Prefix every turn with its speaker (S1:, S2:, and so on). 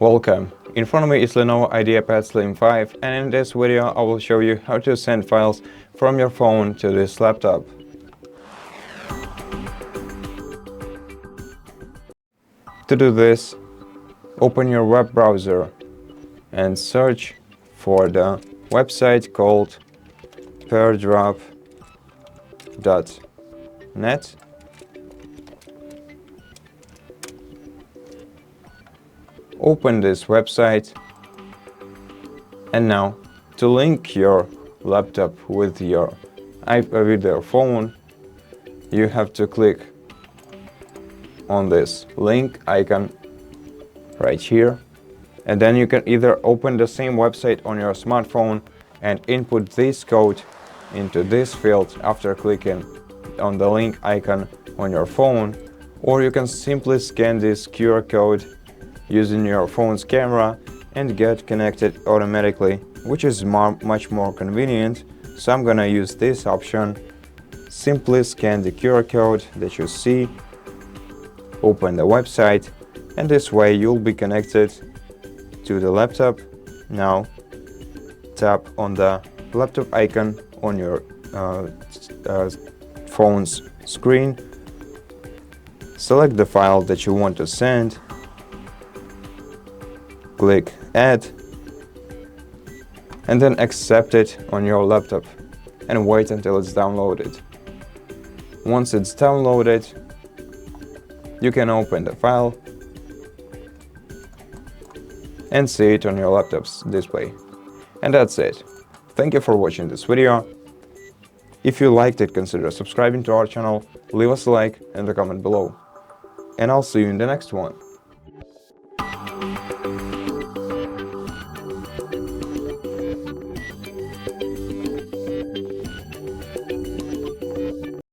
S1: Welcome! In front of me is Lenovo IdeaPad Slim 5, and in this video I will show you how to send files from your phone to this laptop. To do this, open your web browser and search for the website called pairdrop.net. Open this website, and now to link your laptop with your phone, you have to click on this link icon right here, and then you can either open the same website on your smartphone and input this code into this field after clicking on the link icon on your phone, or you can simply scan this QR code using your phone's camera and get connected automatically, which is much more convenient. So I'm gonna use this option. Simply scan the QR code that you see, open the website, and this way you'll be connected to the laptop. Now tap on the laptop icon on your phone's screen, select the file that you want to send, click Add, and then accept it on your laptop and wait until it's downloaded. Once it's downloaded, you can open the file and see it on your laptop's display. And that's it. Thank you for watching this video. If you liked it, consider subscribing to our channel, leave us a like and a comment below. And I'll see you in the next one.